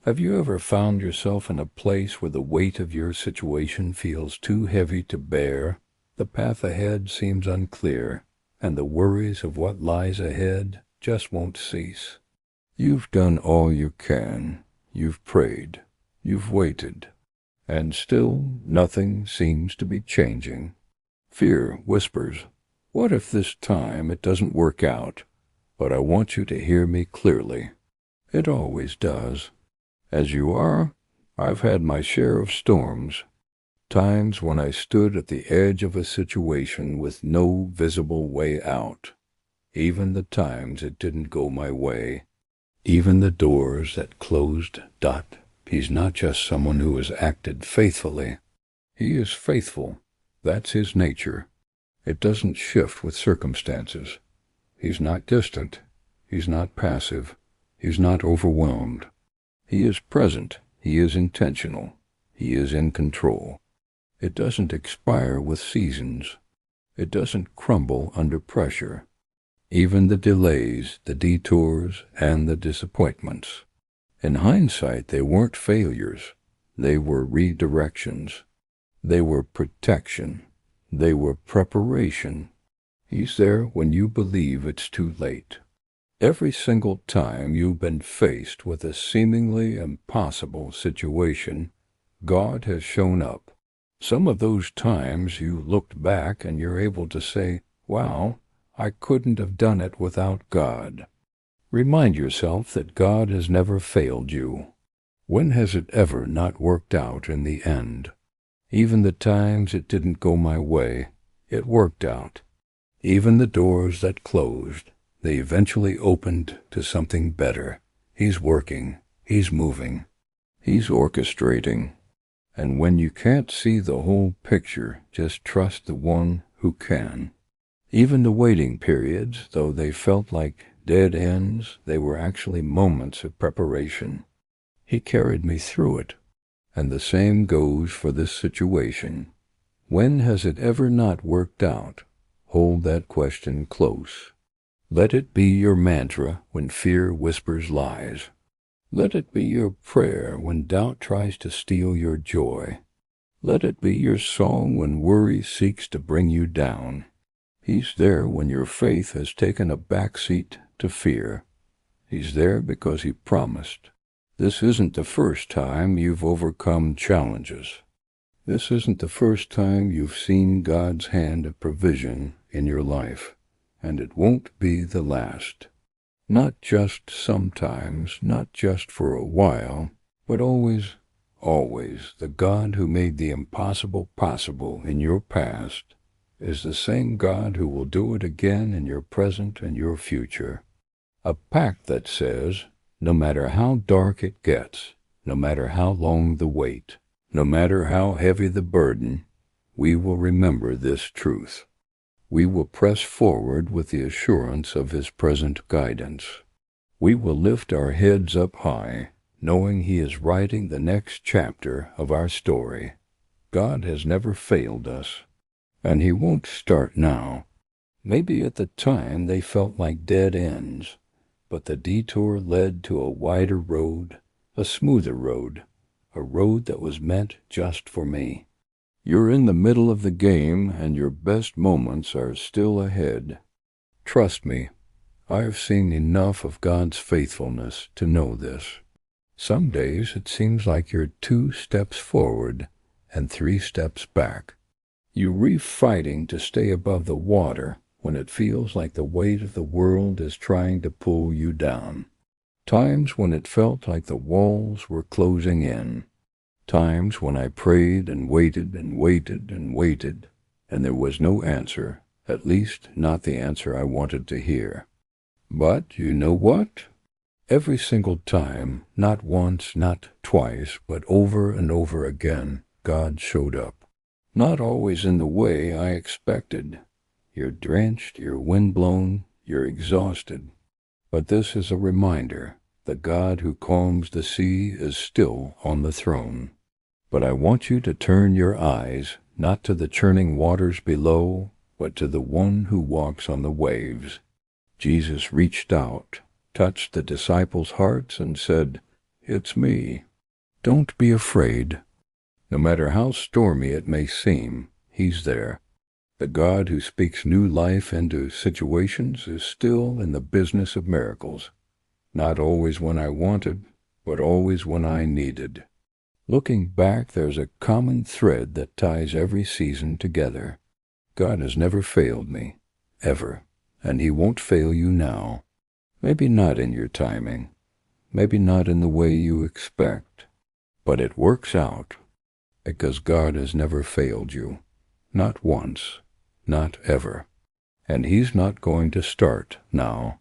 Have you ever found yourself in a place where the weight of your situation feels too heavy to bear, the path ahead seems unclear, and the worries of what lies ahead just won't cease? You've done all you can, you've prayed, you've waited, and still nothing seems to be changing. Fear whispers, "What if this time it doesn't work out?" But I want you to hear me clearly. It always does. As you are, I've had my share of storms, times when I stood at the edge of a situation with no visible way out. Even the times it didn't go my way, even the doors that closed. He's not just someone who has acted faithfully. He is faithful. That's his nature. It doesn't shift with circumstances. He's not distant. He's not passive. He's not overwhelmed. He is present. He is intentional. He is in control. It doesn't expire with seasons. It doesn't crumble under pressure. Even the delays, the detours, and the disappointments. In hindsight, they weren't failures. They were redirections. They were protection. They were preparation. He's there when you believe it's too late. Every single time you've been faced with a seemingly impossible situation, God has shown up. Some of those times you looked back and you're able to say, "Wow, I couldn't have done it without God." Remind yourself that God has never failed you. When has it ever not worked out in the end? Even the times it didn't go my way, it worked out. Even the doors that closed, they eventually opened to something better. He's working. He's moving. He's orchestrating. And when you can't see the whole picture, just trust the one who can. Even the waiting periods, though they felt like dead ends, they were actually moments of preparation. He carried me through it. And the same goes for this situation. When has it ever not worked out? Hold that question close. Let it be your mantra when fear whispers lies. Let it be your prayer when doubt tries to steal your joy. Let it be your song when worry seeks to bring you down. He's there when your faith has taken a backseat to fear. He's there because he promised. This isn't the first time you've overcome challenges. This isn't the first time you've seen God's hand of provision in your life, and it won't be the last. Not just sometimes, not just for a while, but always, always. The God who made the impossible possible in your past is the same God who will do it again in your present and your future. A pact that says, no matter how dark it gets, no matter how long the wait, no matter how heavy the burden, we will remember this truth. We will press forward with the assurance of his present guidance. We will lift our heads up high, knowing he is writing the next chapter of our story. God has never failed us, and he won't start now. Maybe at the time they felt like dead ends, but the detour led to a wider road, a smoother road, a road that was meant just for me. You're in the middle of the game, and your best moments are still ahead. Trust me, I have seen enough of God's faithfulness to know this. Some days it seems like you're 2 steps forward and 3 steps back. You reef fighting to stay above the water when it feels like the weight of the world is trying to pull you down. Times when it felt like the walls were closing in. Times when I prayed and waited and waited and waited, and there was no answer, at least not the answer I wanted to hear. But you know what? Every single time, not once, not twice, but over and over again, God showed up. Not always in the way I expected. You're drenched, you're windblown, you're exhausted. But this is a reminder. The God who calms the sea is still on the throne. But I want you to turn your eyes not to the churning waters below, but to the one who walks on the waves. Jesus reached out, touched the disciples' hearts, and said, it's me. Don't be afraid. No matter how stormy it may seem, He's there. The God who speaks new life into situations is still in the business of miracles. Not always when I wanted, but always when I needed. Looking back, there's a common thread that ties every season together. God has never failed me, ever, and He won't fail you now. Maybe not in your timing, maybe not in the way you expect, but it works out, because God has never failed you, not once, not ever, and He's not going to start now.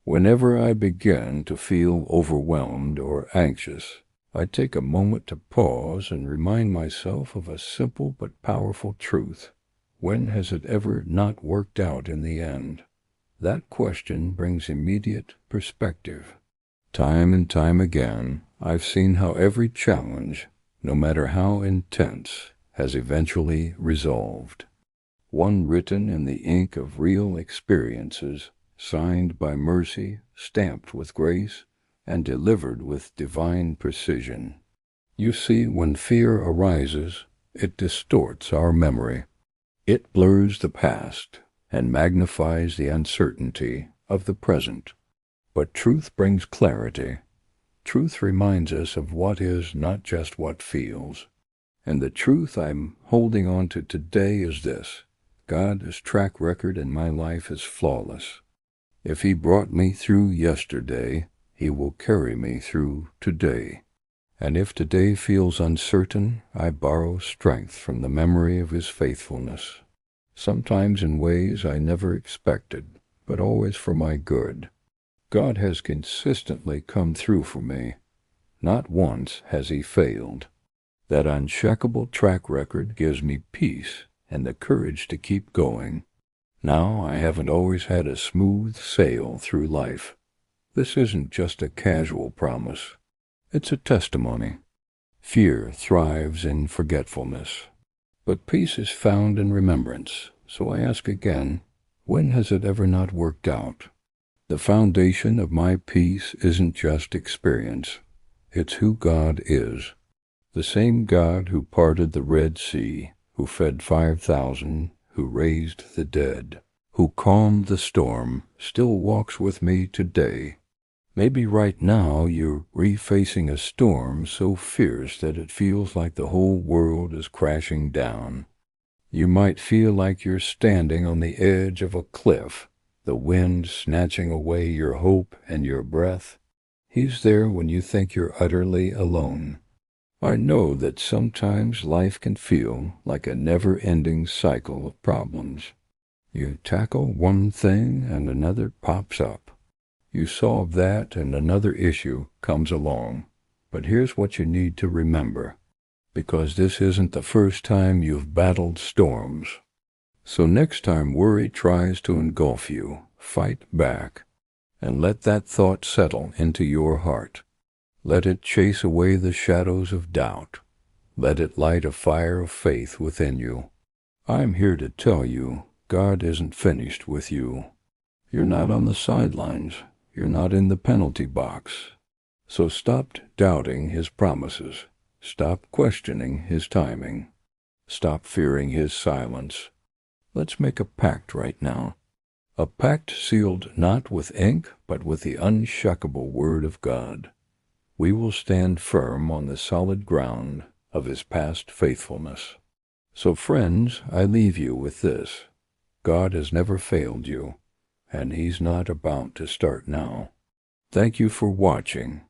Whenever I begin to feel overwhelmed or anxious, I take a moment to pause and remind myself of a simple but powerful truth. When has it ever not worked out in the end? That question brings immediate perspective. Time and time again, I've seen how every challenge, no matter how intense, has eventually resolved. One written in the ink of real experiences, signed by mercy, stamped with grace, and delivered with divine precision. You see, when fear arises, it distorts our memory. It blurs the past and magnifies the uncertainty of the present. But truth brings clarity. Truth reminds us of what is, not just what feels. And the truth I'm holding on to today is this: God's track record in my life is flawless. If He brought me through yesterday, He will carry me through today. And if today feels uncertain, I borrow strength from the memory of His faithfulness, sometimes in ways I never expected, but always for my good. God has consistently come through for me. Not once has He failed. That unshakable track record gives me peace and the courage to keep going. Now, I haven't always had a smooth sail through life. This isn't just a casual promise. It's a testimony. Fear thrives in forgetfulness, but peace is found in remembrance. So I ask again, when has it ever not worked out? The foundation of my peace isn't just experience. It's who God is. The same God who parted the Red Sea, who fed 5,000, who raised the dead, who calmed the storm, still walks with me today. Maybe right now you're refacing a storm so fierce that it feels like the whole world is crashing down. You might feel like you're standing on the edge of a cliff, the wind snatching away your hope and your breath. He's there when you think you're utterly alone. I know that sometimes life can feel like a never-ending cycle of problems. You tackle one thing and another pops up. You solve that and another issue comes along. But here's what you need to remember, because this isn't the first time you've battled storms. So next time worry tries to engulf you, fight back, and let that thought settle into your heart. Let it chase away the shadows of doubt. Let it light a fire of faith within you. I'm here to tell you, God isn't finished with you. You're not on the sidelines. You're not in the penalty box. So stop doubting His promises. Stop questioning His timing. Stop fearing His silence. Let's make a pact right now. A pact sealed not with ink, but with the unshakable Word of God. We will stand firm on the solid ground of His past faithfulness. So friends, I leave you with this. God has never failed you, and He's not about to start now. Thank you for watching.